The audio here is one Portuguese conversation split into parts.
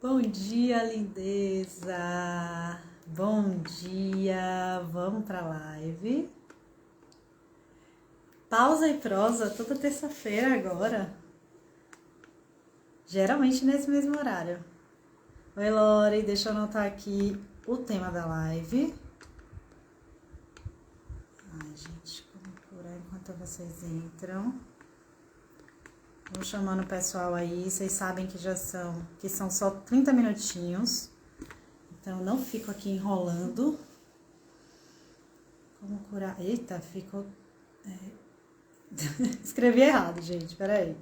Bom dia, lindeza! Bom dia! Vamos pra live. Pausa e prosa toda terça-feira agora. Geralmente nesse mesmo horário. Oi, Lore, deixa eu anotar aqui o tema da live. Ai, gente, como curar enquanto vocês entram. Vou chamando o pessoal aí, vocês sabem que são só 30 minutinhos. Então, não fico aqui enrolando. Como curar... Eita, ficou... Escrevi errado, gente, peraí.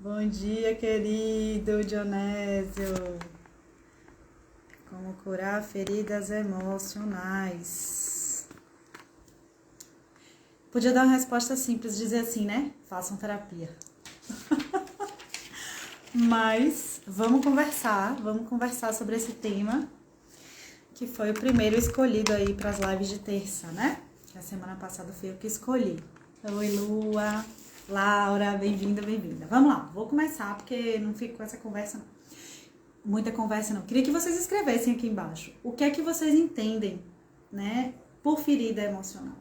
Bom dia, querido Dionésio. Como curar feridas emocionais. Podia dar uma resposta simples, dizer assim, né? Façam terapia. Mas vamos conversar sobre esse tema, que foi o primeiro escolhido aí para as lives de terça, né? Que a semana passada foi eu que escolhi. Oi, Lua, Laura, bem-vinda, bem-vinda. Vamos lá, vou começar porque não fico com essa conversa, não. Muita conversa, não. Queria que vocês escrevessem aqui embaixo o que é que vocês entendem, né, por ferida emocional.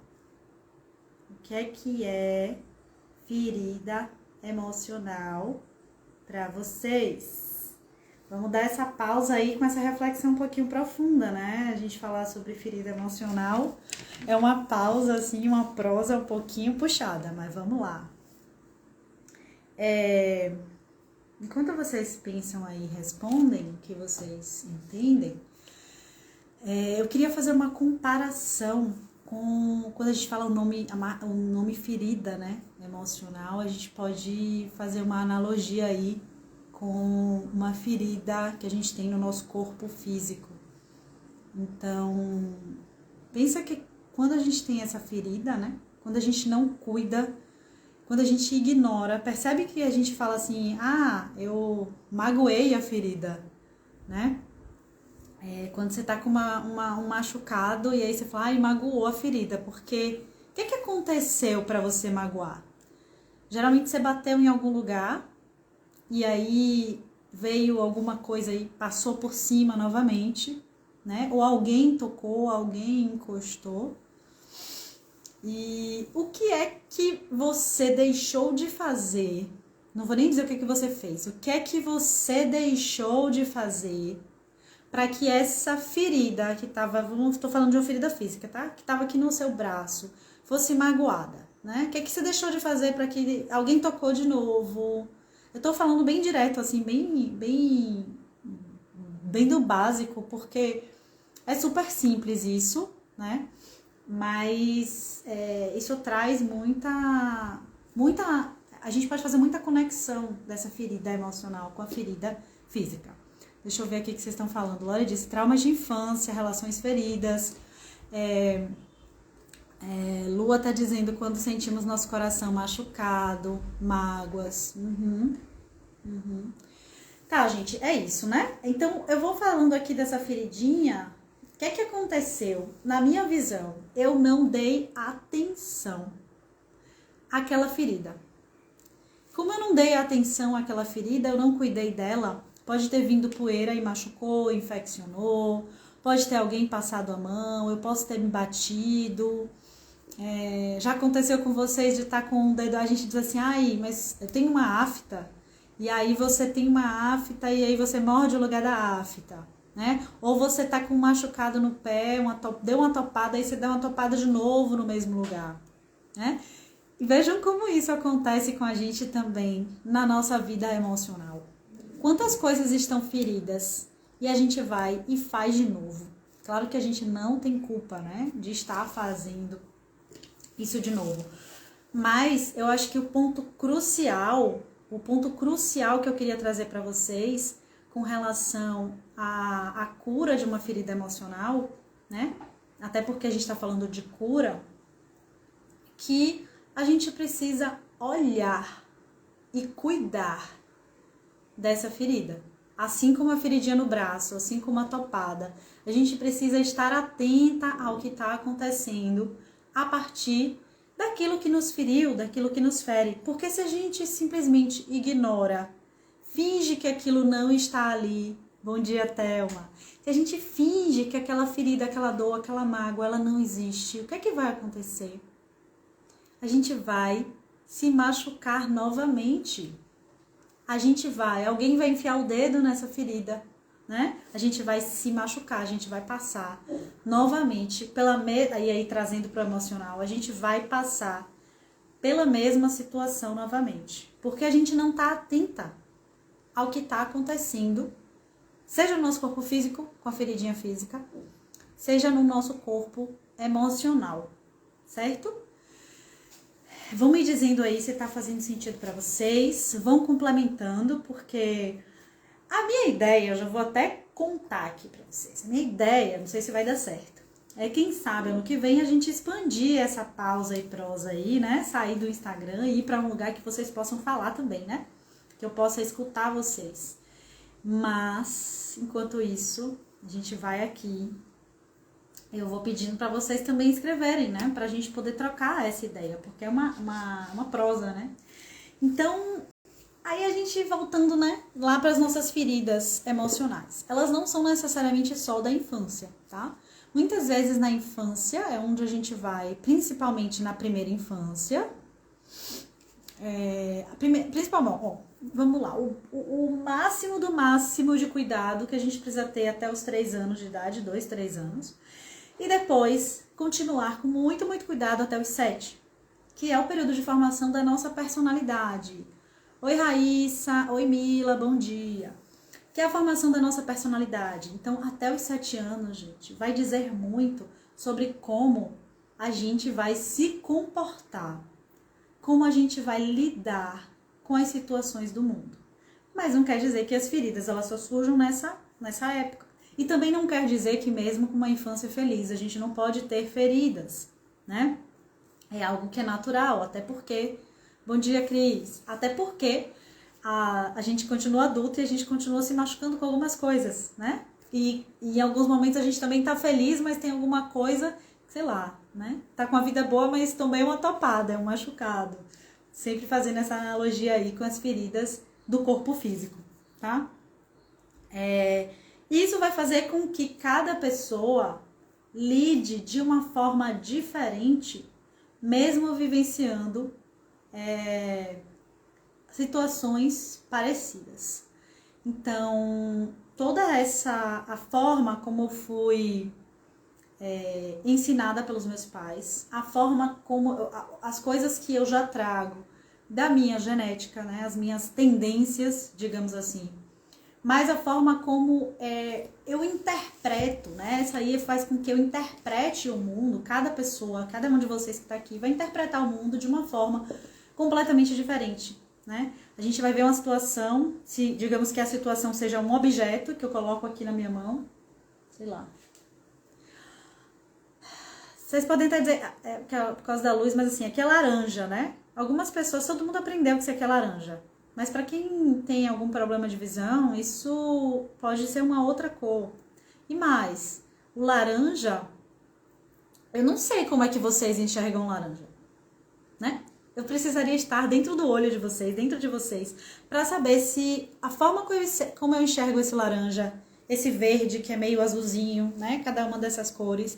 O que é ferida emocional para vocês? Vamos dar essa pausa aí com essa reflexão um pouquinho profunda, né? A gente falar sobre ferida emocional é uma pausa, assim, uma prosa um pouquinho puxada, mas vamos lá. Enquanto vocês pensam aí, respondem o que vocês entendem, eu queria fazer uma comparação com quando a gente fala o nome ferida, né, emocional, a gente pode fazer uma analogia aí com uma ferida que a gente tem no nosso corpo físico. Então, pensa que quando a gente tem essa ferida, né, quando a gente não cuida, quando a gente ignora, percebe que a gente fala assim, eu magoei a ferida, né? Quando você tá com um machucado e aí você fala, magoou a ferida, porque o que aconteceu para você magoar? Geralmente você bateu em algum lugar e aí veio alguma coisa e passou por cima novamente, né? Ou alguém tocou, alguém encostou. E o que é que você deixou de fazer? Não vou nem dizer o que você fez. O que é que você deixou de fazer para que essa ferida que estava, não estou falando de uma ferida física, tá? Que estava aqui no seu braço, fosse magoada, né? O que é que você deixou de fazer para que alguém tocou de novo? Eu estou falando bem direto, assim, bem do básico, porque é super simples isso, né? Mas isso traz muita... A gente pode fazer muita conexão dessa ferida emocional com a ferida física. Deixa eu ver aqui o que vocês estão falando. Laura disse, traumas de infância, relações feridas. Lua tá dizendo quando sentimos nosso coração machucado, mágoas. Tá, gente, é isso, né? Então, eu vou falando aqui dessa feridinha. O que aconteceu? Na minha visão, eu não dei atenção àquela ferida. Como eu não dei atenção àquela ferida, eu não cuidei dela, pode ter vindo poeira e machucou, infeccionou, pode ter alguém passado a mão, eu posso ter me batido. Já aconteceu com vocês de estar com o dedo, a gente diz assim, mas eu tenho uma afta, e aí você tem uma afta e aí você morde o lugar da afta. Né? Ou você tá com um machucado no pé, deu uma topada, aí você dá uma topada de novo no mesmo lugar, né? E vejam como isso acontece com a gente também na nossa vida emocional. Quantas coisas estão feridas e a gente vai e faz de novo. Claro que a gente não tem culpa, né, de estar fazendo isso de novo. Mas eu acho que o ponto crucial que eu queria trazer para vocês com relação à cura de uma ferida emocional, né? Até porque a gente está falando de cura, que a gente precisa olhar e cuidar dessa ferida. Assim como a feridinha no braço, assim como a topada, a gente precisa estar atenta ao que está acontecendo a partir daquilo que nos feriu, daquilo que nos fere. Porque se a gente simplesmente ignora finge que aquilo não está ali. Bom dia, Thelma. Se a gente finge que aquela ferida, aquela dor, aquela mágoa, ela não existe, o que é que vai acontecer? A gente vai se machucar novamente. Alguém vai enfiar o dedo nessa ferida, né? A gente vai se machucar, a gente vai passar novamente e aí trazendo para o emocional, a gente vai passar pela mesma situação novamente, porque a gente não está atenta ao que está acontecendo, seja no nosso corpo físico, com a feridinha física, seja no nosso corpo emocional, certo? Vão me dizendo aí se tá fazendo sentido para vocês, vão complementando, porque a minha ideia, eu já vou até contar aqui para vocês, a minha ideia, não sei se vai dar certo, é quem sabe ano que vem a gente expandir essa pausa e prosa aí, né, sair do Instagram e ir para um lugar que vocês possam falar também, né, que eu possa escutar vocês. Mas, enquanto isso, a gente vai aqui. Eu vou pedindo para vocês também escreverem, né? Pra gente poder trocar essa ideia, porque é uma prosa, né? Então, aí a gente voltando, né? Lá para as nossas feridas emocionais. Elas não são necessariamente só da infância, tá? Muitas vezes na infância é onde a gente vai, principalmente na primeira infância. Principalmente, ó, vamos lá, o máximo do máximo de cuidado que a gente precisa ter até os 3 anos de idade, 2, 3 anos. E depois continuar com muito, muito cuidado até os 7, que é o período de formação da nossa personalidade. Oi, Raíssa. Oi, Mila. Bom dia. Que é a formação da nossa personalidade. Então, até os 7 anos, gente, vai dizer muito sobre como a gente vai se comportar, como a gente vai lidar com as situações do mundo. Mas não quer dizer que as feridas elas só surjam nessa época. E também não quer dizer que mesmo com uma infância feliz a gente não pode ter feridas, né? É algo que é natural, até porque... Bom dia, Cris. Até porque a gente continua adulto e a gente continua se machucando com algumas coisas, né? E em alguns momentos a gente também tá feliz, mas tem alguma coisa, sei lá, né? Tá com a vida boa, mas também é uma topada, é um machucado. Sempre fazendo essa analogia aí com as feridas do corpo físico, tá? Isso vai fazer com que cada pessoa lide de uma forma diferente, mesmo vivenciando situações parecidas. Então, a forma como eu fui ensinada pelos meus pais, a forma como as coisas que eu já trago da minha genética, né, as minhas tendências, digamos assim, mas a forma como eu interpreto, né, isso aí faz com que eu interprete o mundo, cada pessoa, cada um de vocês que está aqui vai interpretar o mundo de uma forma completamente diferente, né? A gente vai ver uma situação, se digamos que a situação seja um objeto que eu coloco aqui na minha mão, sei lá. Vocês podem até dizer, por causa da luz, mas assim, aqui é laranja, né? Algumas pessoas, todo mundo aprendeu que isso aqui é laranja. Mas para quem tem algum problema de visão, isso pode ser uma outra cor. E mais, o laranja, eu não sei como é que vocês enxergam laranja, né? Eu precisaria estar dentro do olho de vocês, dentro de vocês, para saber se a forma como eu enxergo esse laranja, esse verde que é meio azulzinho, né? Cada uma dessas cores,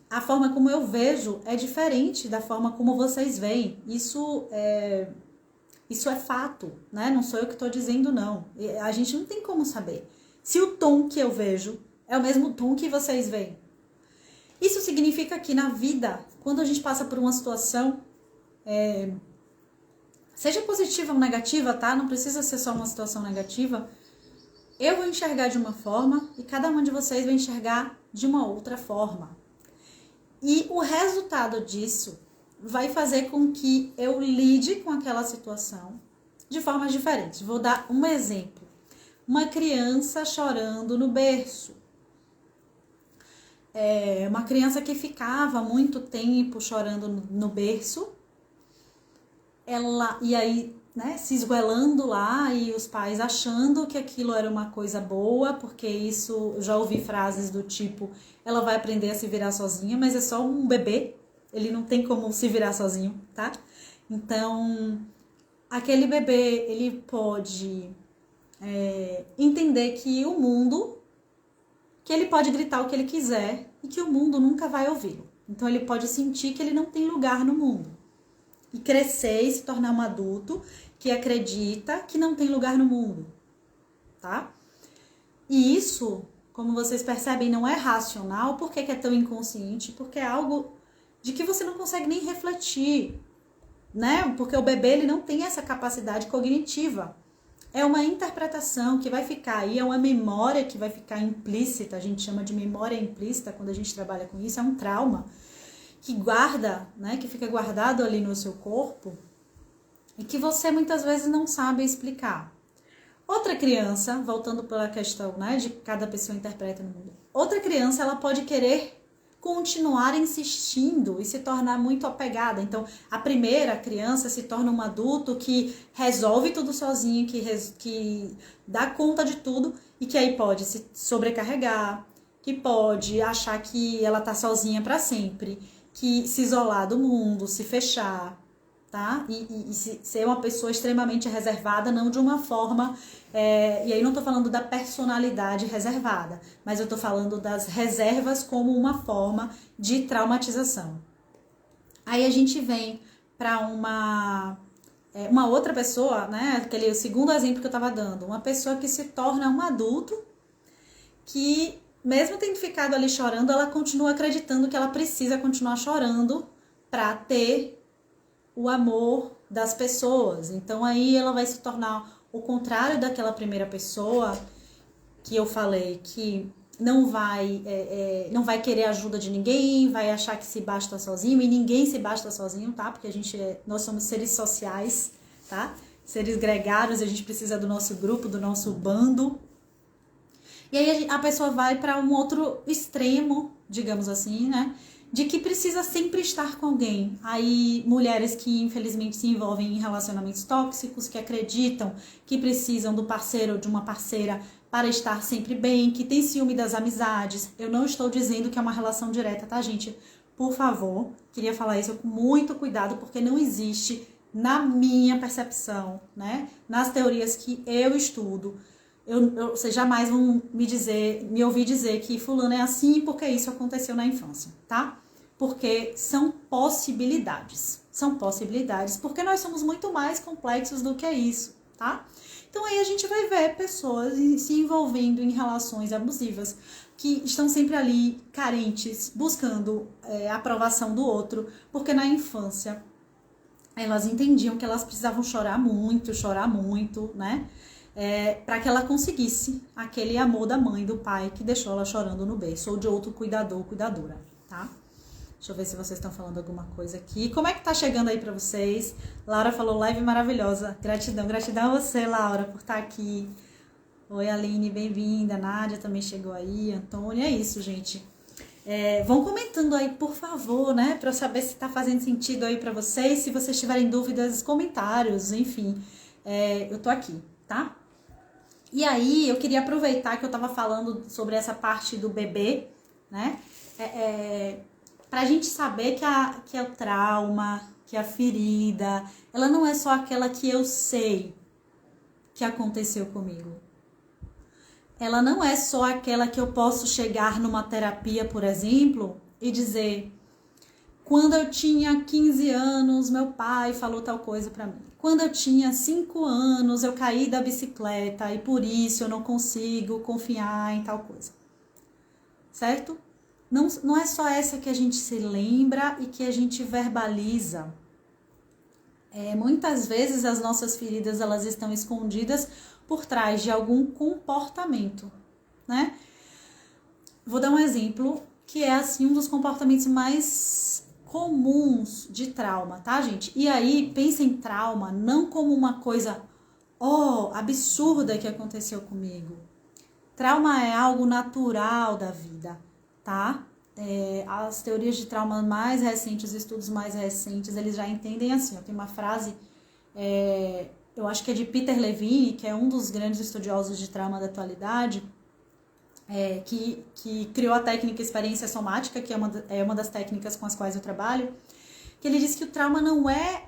a forma como eu vejo é diferente da forma como vocês veem. Isso é fato, né? Não sou eu que estou dizendo, não. A gente não tem como saber se o tom que eu vejo é o mesmo tom que vocês veem. Isso significa que na vida, quando a gente passa por uma situação, seja positiva ou negativa, tá? Não precisa ser só uma situação negativa. Eu vou enxergar de uma forma e cada um de vocês vai enxergar de uma outra forma. E o resultado disso vai fazer com que eu lide com aquela situação de formas diferentes. Vou dar um exemplo. Uma criança chorando no berço. Uma criança que ficava muito tempo chorando no berço. E aí, né, se esgoelando lá e os pais achando que aquilo era uma coisa boa, porque isso, eu já ouvi frases do tipo, ela vai aprender a se virar sozinha, mas é só um bebê, ele não tem como se virar sozinho, tá? Então, aquele bebê, ele pode entender que o mundo, que ele pode gritar o que ele quiser e que o mundo nunca vai ouvi-lo. Então ele pode sentir que ele não tem lugar no mundo. E crescer e se tornar um adulto que acredita que não tem lugar no mundo, tá? E isso, como vocês percebem, não é racional. Por que é tão inconsciente? Porque é algo de que você não consegue nem refletir, né? Porque o bebê, ele não tem essa capacidade cognitiva. É uma interpretação que vai ficar aí, é uma memória que vai ficar implícita, a gente chama de memória implícita quando a gente trabalha com isso, é um trauma que guarda, né, que fica guardado ali no seu corpo e que você muitas vezes não sabe explicar. Outra criança, voltando pela questão, né, de cada pessoa interpreta no mundo, outra criança, ela pode querer continuar insistindo e se tornar muito apegada. Então, a primeira criança se torna um adulto que resolve tudo sozinho, que dá conta de tudo e que aí pode se sobrecarregar, que pode achar que ela tá sozinha para sempre, que se isolar do mundo, se fechar, tá? E ser uma pessoa extremamente reservada, não de uma forma... e aí não tô falando da personalidade reservada, mas eu tô falando das reservas como uma forma de traumatização. Aí a gente vem para uma outra pessoa, né? O segundo exemplo que eu tava dando, uma pessoa que se torna um adulto que, mesmo tendo ficado ali chorando, ela continua acreditando que ela precisa continuar chorando para ter o amor das pessoas. Então aí ela vai se tornar o contrário daquela primeira pessoa que eu falei, que não vai querer ajuda de ninguém, vai achar que se basta sozinho, e ninguém se basta sozinho, tá? Porque nós somos seres sociais, tá? Seres gregários, a gente precisa do nosso grupo, do nosso bando. E aí a pessoa vai para um outro extremo, digamos assim, né? De que precisa sempre estar com alguém. Aí mulheres que infelizmente se envolvem em relacionamentos tóxicos, que acreditam que precisam do parceiro ou de uma parceira para estar sempre bem, que tem ciúme das amizades. Eu não estou dizendo que é uma relação direta, tá, gente? Por favor, queria falar isso com muito cuidado, porque não existe, na minha percepção, né? Nas teorias que eu estudo, vocês jamais vão me ouvir dizer que fulano é assim porque isso aconteceu na infância, tá? Porque são possibilidades. São possibilidades, porque nós somos muito mais complexos do que isso, tá? Então aí a gente vai ver pessoas se envolvendo em relações abusivas, que estão sempre ali carentes, buscando a aprovação do outro, porque na infância elas entendiam que elas precisavam chorar muito, né? Para que ela conseguisse aquele amor da mãe, do pai, que deixou ela chorando no berço, ou de outro cuidador, cuidadora, tá? Deixa eu ver se vocês estão falando alguma coisa aqui. Como é que tá chegando aí pra vocês? Laura falou, live maravilhosa. Gratidão a você, Laura, por estar aqui. Oi, Aline, bem-vinda. Nádia também chegou aí. Antônia, é isso, gente. Vão comentando aí, por favor, né? Pra eu saber se tá fazendo sentido aí pra vocês. Se vocês tiverem dúvidas, comentários, enfim. Eu tô aqui, tá? E aí, eu queria aproveitar que eu tava falando sobre essa parte do bebê, né? Pra gente saber que é o trauma, que a ferida, ela não é só aquela que eu sei que aconteceu comigo. Ela não é só aquela que eu posso chegar numa terapia, por exemplo, e dizer: quando eu tinha 15 anos, meu pai falou tal coisa pra mim. Quando eu tinha 5 anos, eu caí da bicicleta e por isso eu não consigo confiar em tal coisa. Certo? Não é só essa que a gente se lembra e que a gente verbaliza. Muitas vezes as nossas feridas, elas estão escondidas por trás de algum comportamento, né? Vou dar um exemplo que é assim um dos comportamentos mais comuns de trauma, tá, gente? E aí, pensa em trauma não como uma coisa absurda que aconteceu comigo. Trauma é algo natural da vida, tá? As teorias de trauma mais recentes, os estudos mais recentes, eles já entendem assim. Tem uma frase, eu acho que é de Peter Levine, que é um dos grandes estudiosos de trauma da atualidade, que criou a técnica experiência somática, que é uma das técnicas com as quais eu trabalho, que ele diz que o trauma não é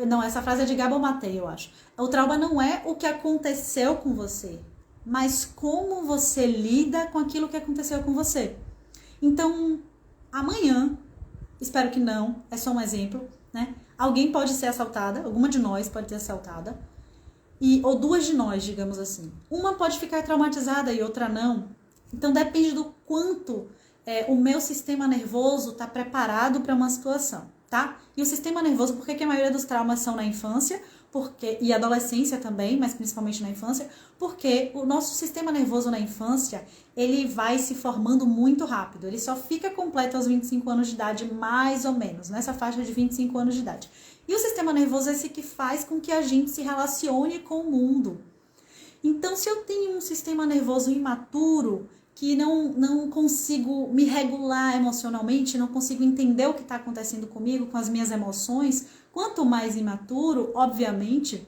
Não, essa frase é de Gabor Maté, eu acho. O trauma não é o que aconteceu com você, mas como você lida com aquilo que aconteceu com você. Então, amanhã, espero que não, é só um exemplo, né? Alguém pode ser assaltada, alguma de nós pode ser assaltada, ou duas de nós, digamos assim. Uma pode ficar traumatizada e outra não. Então, depende do quanto o meu sistema nervoso está preparado para uma situação, tá? E o sistema nervoso, por que a maioria dos traumas são na infância? E adolescência também, mas principalmente na infância, porque o nosso sistema nervoso na infância, ele vai se formando muito rápido. Ele só fica completo aos 25 anos de idade, mais ou menos, nessa faixa de 25 anos de idade. E o sistema nervoso é esse que faz com que a gente se relacione com o mundo. Então, se eu tenho um sistema nervoso imaturo, que não consigo me regular emocionalmente, não consigo entender o que está acontecendo comigo, com as minhas emoções, quanto mais imaturo, obviamente,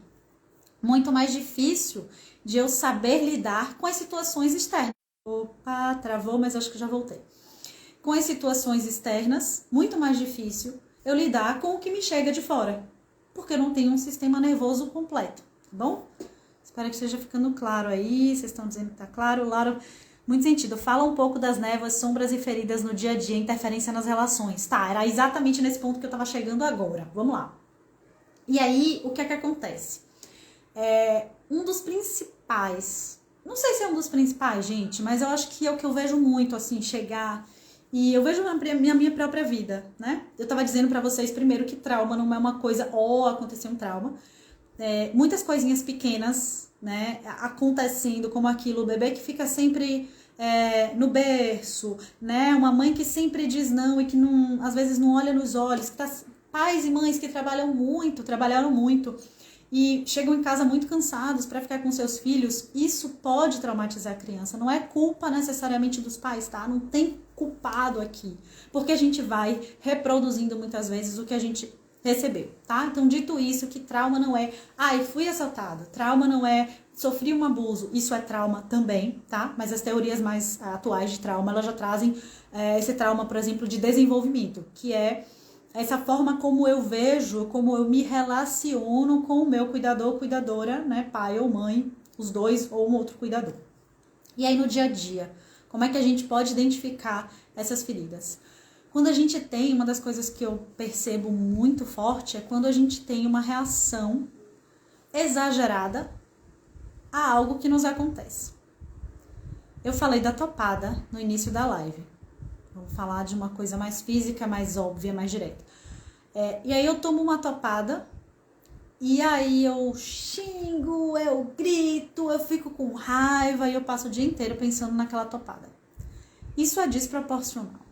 muito mais difícil de eu saber lidar com as situações externas. Opa, travou, mas acho que já voltei. Com as situações externas, muito mais difícil eu lidar com o que me chega de fora, porque eu não tenho um sistema nervoso completo, tá bom? Espero que esteja ficando claro aí, vocês estão dizendo que tá claro, Laura... Muito sentido. Fala um pouco das névoas, sombras e feridas no dia a dia, interferência nas relações. Tá, era exatamente nesse ponto que eu tava chegando agora. Vamos lá. E aí, o que é que acontece? Um dos principais, não sei se é um dos principais, gente, mas eu acho que é o que eu vejo muito, assim, chegar... E eu vejo na minha própria vida, né? Eu tava dizendo pra vocês primeiro que trauma não é uma coisa, aconteceu um trauma. Muitas coisinhas pequenas, né, acontecendo, como aquilo, o bebê que fica sempre no berço, né, uma mãe que sempre diz não e que não, às vezes não olha nos olhos, pais e mães que trabalharam muito e chegam em casa muito cansados para ficar com seus filhos, isso pode traumatizar a criança, não é culpa necessariamente dos pais, tá? Não tem culpado aqui, porque a gente vai reproduzindo muitas vezes o que a gente recebeu, tá? Então, dito isso, que trauma não é, fui assaltada, trauma não é, sofri um abuso, isso é trauma também, tá? Mas as teorias mais atuais de trauma, elas já trazem esse trauma, por exemplo, de desenvolvimento, que é essa forma como eu vejo, como eu me relaciono com o meu cuidador ou cuidadora, né? Pai ou mãe, os dois ou um outro cuidador. E aí, no dia a dia, como é que a gente pode identificar essas feridas? Quando a gente tem, uma das coisas que eu percebo muito forte é quando a gente tem uma reação exagerada a algo que nos acontece. Eu falei da topada no início da live. Vamos falar de uma coisa mais física, mais óbvia, mais direta. E aí eu tomo uma topada, e aí eu xingo, eu grito, eu fico com raiva, e eu passo o dia inteiro pensando naquela topada. Isso é desproporcional.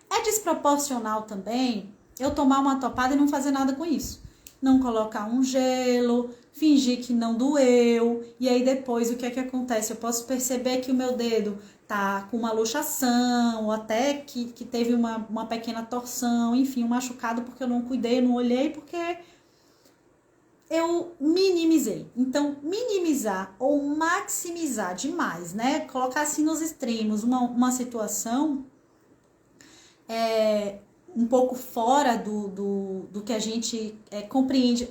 É desproporcional também eu tomar uma topada e não fazer nada com isso. Não colocar um gelo, fingir que não doeu, e aí depois o que é que acontece? Eu posso perceber que o meu dedo tá com uma luxação, ou até que teve uma pequena torção, enfim, um machucado porque eu não cuidei, não olhei, porque eu minimizei. Então, minimizar ou maximizar demais, né? Colocar assim nos extremos uma situação um pouco fora do que a gente compreende.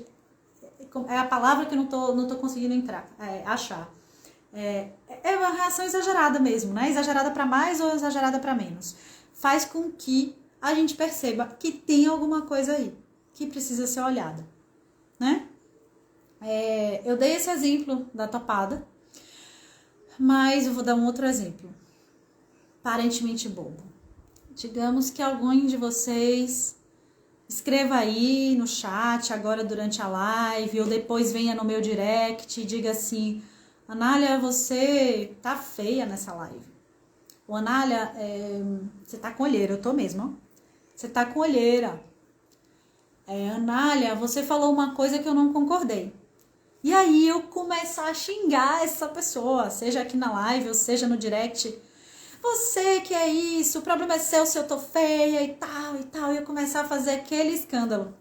É a palavra que eu não tô conseguindo achar. É uma reação exagerada mesmo, né? Exagerada para mais ou exagerada para menos. Faz com que a gente perceba que tem alguma coisa aí que precisa ser olhada, né? Eu dei esse exemplo da topada, mas eu vou dar um outro exemplo, aparentemente bobo. Digamos que algum de vocês escreva aí no chat, agora durante a live, ou depois venha no meu direct e diga assim: Anália, você tá feia nessa live. Ou Anália, você tá com olheira, eu tô mesmo, ó. Você tá com olheira. Anália, você falou uma coisa que eu não concordei. E aí eu começo a xingar essa pessoa, seja aqui na live ou seja no direct. Você que é isso, o problema é seu se eu tô feia e tal. E eu começar a fazer aquele escândalo.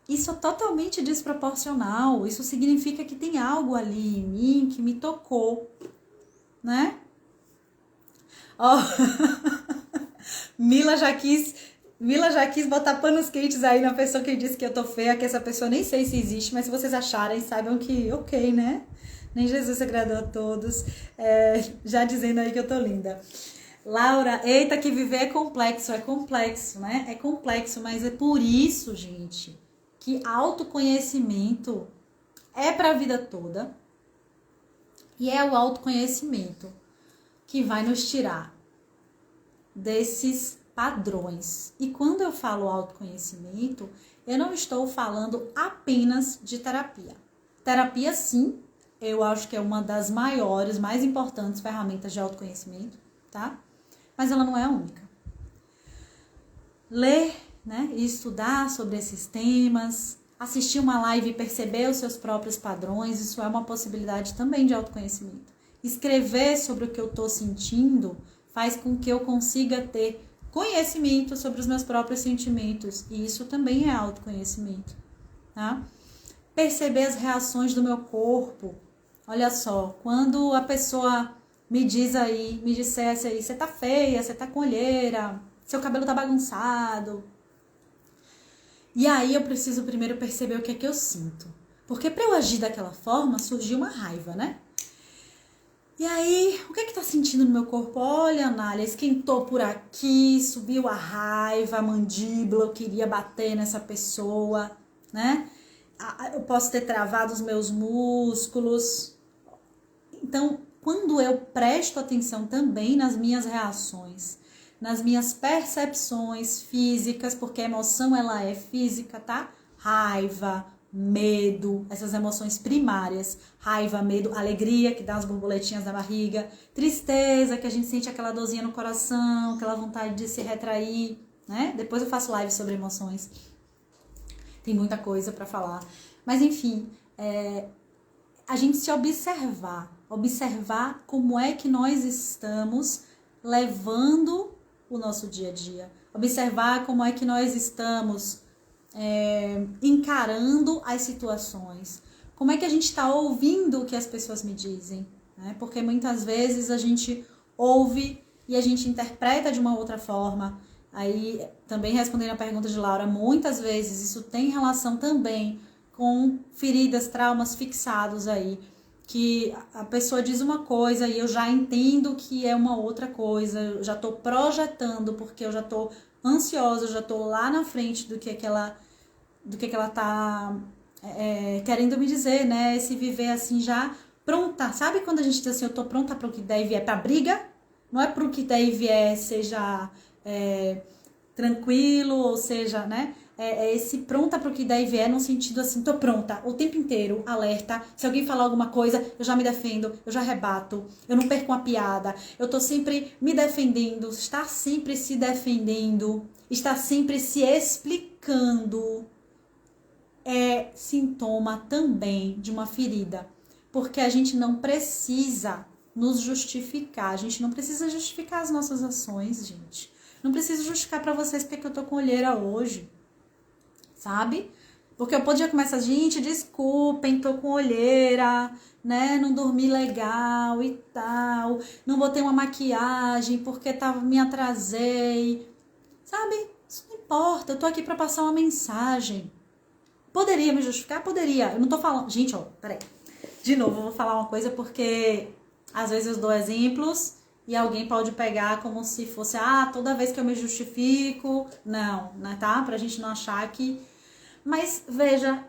Isso é totalmente desproporcional. Isso significa que tem algo ali em mim que me tocou, né? Mila já quis Mila já quis botar panos quentes aí na pessoa que disse que eu tô feia, que essa pessoa nem sei se existe, mas se vocês acharem, saibam que ok, né? Nem Jesus agradou a todos. Já dizendo aí que eu tô linda. Laura, eita, que viver é complexo, né? É complexo, mas é por isso, gente, que autoconhecimento é pra vida toda. E é o autoconhecimento que vai nos tirar desses padrões. E quando eu falo autoconhecimento, eu não estou falando apenas de terapia. Terapia, sim, eu acho que é uma das maiores, mais importantes ferramentas de autoconhecimento, tá? Mas ela não é a única. Ler, né, e estudar sobre esses temas, assistir uma live e perceber os seus próprios padrões, isso é uma possibilidade também de autoconhecimento. Escrever sobre o que eu estou sentindo faz com que eu consiga ter conhecimento sobre os meus próprios sentimentos, e isso também é autoconhecimento, tá? Perceber as reações do meu corpo. Olha só, quando a pessoa me dissesse aí, você tá feia, você tá com olheira, seu cabelo tá bagunçado. E aí eu preciso primeiro perceber o que é que eu sinto. Porque para eu agir daquela forma, surgiu uma raiva, né? E aí, o que é que tá sentindo no meu corpo? Olha, Anália, esquentou por aqui, subiu a raiva, a mandíbula, eu queria bater nessa pessoa, né? Eu posso ter travado os meus músculos. Então, quando eu presto atenção também nas minhas reações, nas minhas percepções físicas, porque a emoção ela é física, tá? Raiva, medo, essas emoções primárias, raiva, medo, alegria, que dá as borboletinhas na barriga, tristeza, que a gente sente aquela dorzinha no coração, aquela vontade de se retrair, né? Depois eu faço live sobre emoções, tem muita coisa pra falar, mas enfim, a gente se observar como é que nós estamos levando o nosso dia a dia, observar como é que nós estamos encarando as situações, como é que a gente está ouvindo o que as pessoas me dizem, né? Porque muitas vezes a gente ouve e a gente interpreta de uma outra forma. Aí, também respondendo a pergunta de Laura, muitas vezes isso tem relação também com feridas, traumas fixados aí, que a pessoa diz uma coisa e eu já entendo que é uma outra coisa, eu já estou projetando porque eu já estou ansiosa, eu já estou lá na frente do que ela tá querendo me dizer, né? Esse viver assim já pronta. Sabe quando a gente diz assim, eu tô pronta para o que daí vier, pra briga? Não é para o que daí vier seja tranquilo, ou seja, né? Esse pronta para o que daí vier no sentido assim, tô pronta o tempo inteiro, alerta. Se alguém falar alguma coisa, eu já me defendo, eu já rebato, eu não perco uma piada, eu tô sempre me defendendo, estar sempre se defendendo, estar sempre se explicando é sintoma também de uma ferida, porque a gente não precisa nos justificar, a gente não precisa justificar as nossas ações, gente. Não preciso justificar pra vocês porque eu tô com olheira hoje, sabe? Porque eu podia começar, gente, desculpem, tô com olheira, né? Não dormi legal e tal, não botei uma maquiagem porque me atrasei, sabe? Isso não importa, eu tô aqui pra passar uma mensagem. Poderia me justificar? Poderia. Eu não tô falando... Gente, ó, peraí. De novo, eu vou falar uma coisa porque às vezes eu dou exemplos e alguém pode pegar como se fosse, toda vez que eu me justifico. Não, né, tá? Pra gente não achar que... Mas, veja,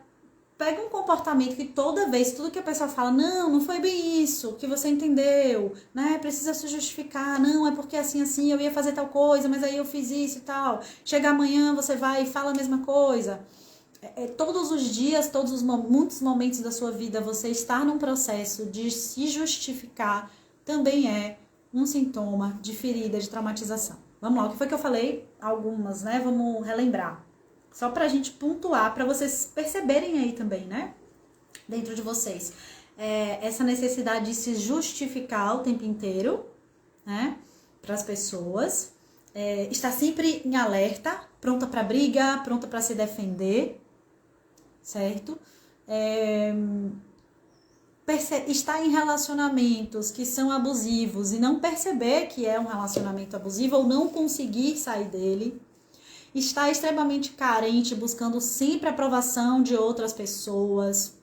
pega um comportamento que toda vez, tudo que a pessoa fala, não foi bem isso, que você entendeu, né? Precisa se justificar, não, é porque assim, eu ia fazer tal coisa, mas aí eu fiz isso e tal. Chega amanhã, você vai e fala a mesma coisa. Todos os dias, muitos momentos da sua vida, você estar num processo de se justificar também é um sintoma de ferida, de traumatização. Vamos lá, o que foi que eu falei? Algumas, né? Vamos relembrar. Só pra gente pontuar, pra vocês perceberem aí também, né? Dentro de vocês. Essa necessidade de se justificar o tempo inteiro, né? Para as pessoas. Estar sempre em alerta, pronta pra briga, pronta pra se defender. Certo? Estar em relacionamentos que são abusivos e não perceber que é um relacionamento abusivo ou não conseguir sair dele. está extremamente carente, buscando sempre a aprovação de outras pessoas,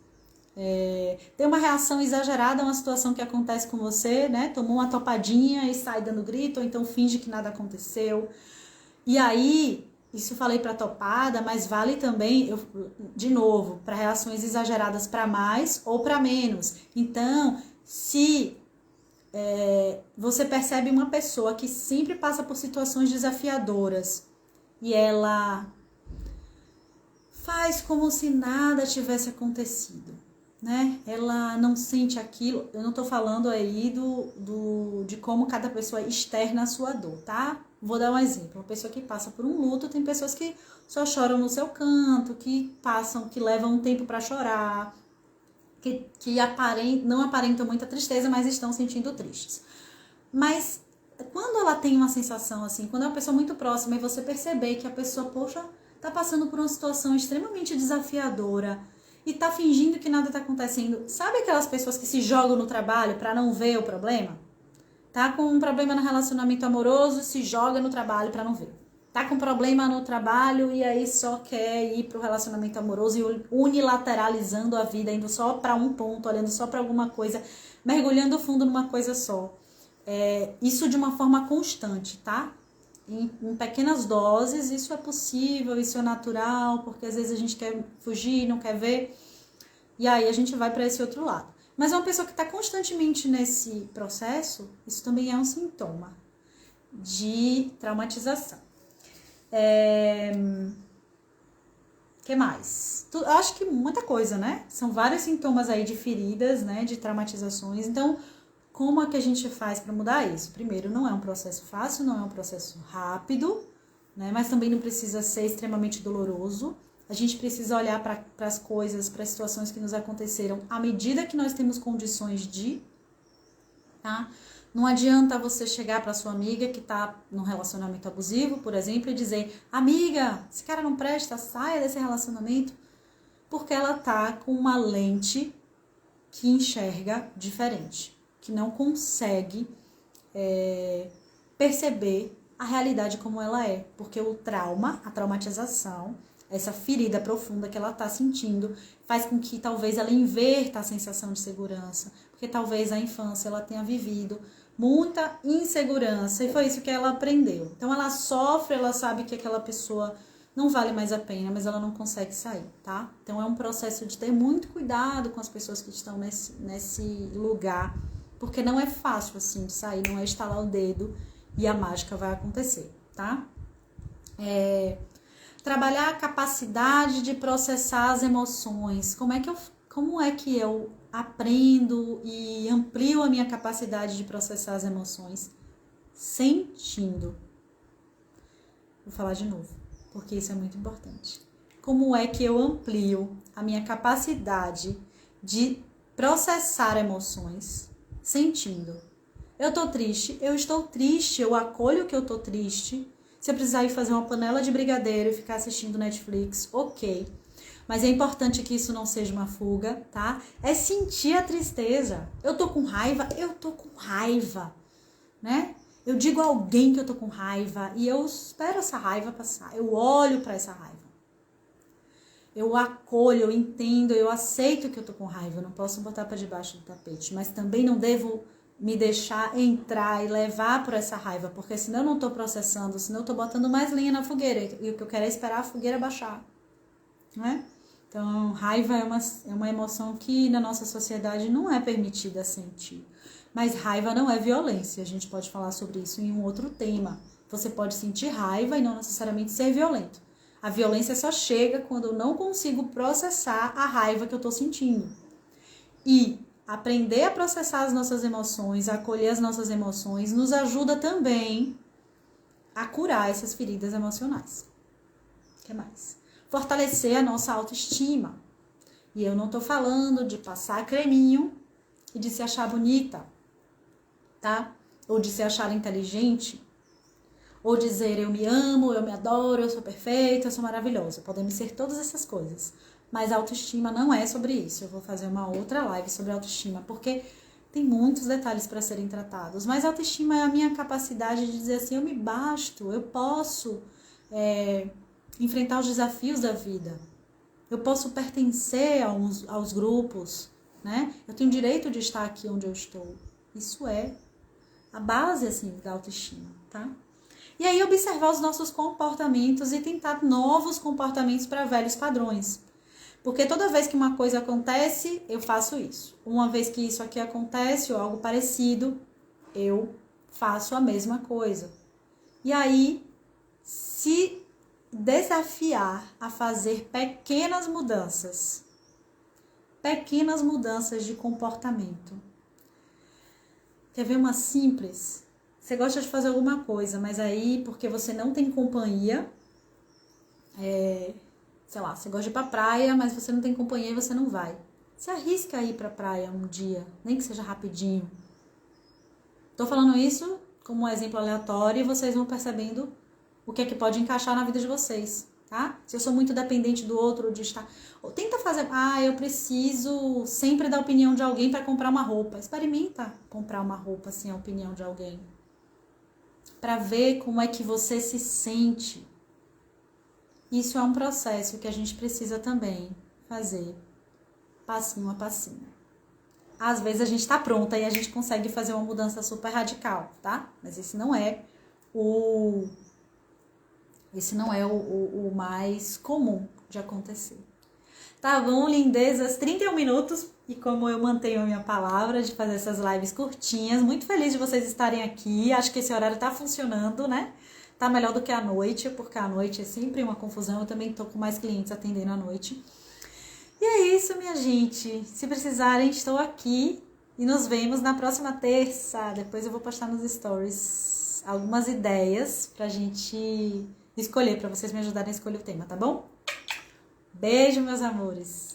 tem uma reação exagerada a uma situação que acontece com você, né? Tomou uma topadinha e sai dando grito, ou então finge que nada aconteceu. E aí, isso eu falei para topada, mas vale também, de novo, para reações exageradas para mais ou para menos. Então, se você percebe uma pessoa que sempre passa por situações desafiadoras e ela faz como se nada tivesse acontecido, né? Ela não sente aquilo. Eu não tô falando aí de como cada pessoa externa a sua dor, tá? Vou dar um exemplo. Uma pessoa que passa por um luto, tem pessoas que só choram no seu canto, que levam um tempo para chorar, que não aparentam muita tristeza, mas estão sentindo tristes. Mas quando ela tem uma sensação assim, quando é uma pessoa muito próxima e você perceber que a pessoa, poxa, tá passando por uma situação extremamente desafiadora e tá fingindo que nada tá acontecendo. Sabe aquelas pessoas que se jogam no trabalho para não ver o problema? Tá com um problema no relacionamento amoroso, se joga no trabalho para não ver. Tá com problema no trabalho e aí só quer ir pro relacionamento amoroso e unilateralizando a vida, indo só para um ponto, olhando só para alguma coisa, mergulhando fundo numa coisa só. Isso de uma forma constante, tá? Em pequenas doses, isso é possível, isso é natural, porque às vezes a gente quer fugir, não quer ver, e aí a gente vai para esse outro lado. Mas uma pessoa que está constantemente nesse processo, isso também é um sintoma de traumatização. Que mais? Acho que muita coisa, né? São vários sintomas aí de feridas, né? De traumatizações. Então, como é que a gente faz para mudar isso? Primeiro, não é um processo fácil, não é um processo rápido, né? Mas também não precisa ser extremamente doloroso. A gente precisa olhar para as coisas, para as situações que nos aconteceram à medida que nós temos condições de, tá? Não adianta você chegar para sua amiga que está num relacionamento abusivo, por exemplo, e dizer: amiga, esse cara não presta, saia desse relacionamento, porque ela tá com uma lente que enxerga diferente, que não consegue perceber a realidade como ela é, porque o trauma, a traumatização, essa ferida profunda que ela está sentindo, faz com que talvez ela inverta a sensação de segurança, porque talvez a infância ela tenha vivido muita insegurança e foi isso que ela aprendeu. Então ela sofre, ela sabe que aquela pessoa não vale mais a pena, mas ela não consegue sair, tá? Então é um processo de ter muito cuidado com as pessoas que estão nesse lugar, porque não é fácil assim de sair, não é estalar o dedo e a mágica vai acontecer, tá? Trabalhar a capacidade de processar as emoções. Como é que eu aprendo e amplio a minha capacidade de processar as emoções? Sentindo. Vou falar de novo, porque isso é muito importante. Como é que eu amplio a minha capacidade de processar emoções? Sentindo. Eu tô triste, eu estou triste, eu acolho que eu tô triste. Se eu precisar ir fazer uma panela de brigadeiro e ficar assistindo Netflix, ok. Mas é importante que isso não seja uma fuga, tá? É sentir a tristeza. Eu tô com raiva, né? Eu digo a alguém que eu tô com raiva e eu espero essa raiva passar. Eu olho para essa raiva. Eu acolho, eu entendo, eu aceito que eu tô com raiva. Eu não posso botar para debaixo do tapete, mas também não devo me deixar entrar e levar por essa raiva, porque senão eu não tô processando, senão eu tô botando mais lenha na fogueira, e o que eu quero é esperar a fogueira baixar, né? Então, raiva é uma emoção que na nossa sociedade não é permitida sentir, mas raiva não é violência, a gente pode falar sobre isso em um outro tema. Você pode sentir raiva e não necessariamente ser violento. A violência só chega quando eu não consigo processar a raiva que eu tô sentindo. E aprender a processar as nossas emoções, a acolher as nossas emoções, nos ajuda também a curar essas feridas emocionais. O que mais? Fortalecer a nossa autoestima. E eu não tô falando de passar creminho e de se achar bonita, tá? Ou de se achar inteligente. Ou dizer eu me amo, eu me adoro, eu sou perfeita, eu sou maravilhosa. Podemos ser todas essas coisas. Mas a autoestima não é sobre isso. Eu vou fazer uma outra live sobre autoestima, porque tem muitos detalhes para serem tratados. Mas a autoestima é a minha capacidade de dizer assim, eu me basto, eu posso enfrentar os desafios da vida. Eu posso pertencer aos grupos, né? Eu tenho direito de estar aqui onde eu estou. Isso é a base, assim, da autoestima, tá? E aí observar os nossos comportamentos e tentar novos comportamentos para velhos padrões. Porque toda vez que uma coisa acontece, eu faço isso. Uma vez que isso aqui acontece ou algo parecido, eu faço a mesma coisa. E aí, se desafiar a fazer pequenas mudanças de comportamento. Quer ver uma simples? Você gosta de fazer alguma coisa, mas aí, porque você não tem companhia, sei lá, você gosta de ir pra praia, mas você não tem companhia e você não vai. Se arrisca a ir pra praia um dia, nem que seja rapidinho. Tô falando isso como um exemplo aleatório e vocês vão percebendo o que é que pode encaixar na vida de vocês, tá? Se eu sou muito dependente do outro, de estar... Tenta fazer... eu preciso sempre da opinião de alguém para comprar uma roupa. Experimenta comprar uma roupa sem a opinião de alguém. Para ver como é que você se sente. Isso é um processo que a gente precisa também fazer passinho a passinho. Às vezes a gente tá pronta e a gente consegue fazer uma mudança super radical, tá? Mas esse não é o mais comum de acontecer. Tá bom, lindezas? 31 minutos. E como eu mantenho a minha palavra de fazer essas lives curtinhas, muito feliz de vocês estarem aqui. Acho que esse horário tá funcionando, né? Tá melhor do que a noite, porque a noite é sempre uma confusão. Eu também tô com mais clientes atendendo à noite. E é isso, minha gente. Se precisarem, estou aqui. E nos vemos na próxima terça. Depois eu vou postar nos stories algumas ideias pra gente escolher, pra vocês me ajudarem a escolher o tema, tá bom? Beijo, meus amores!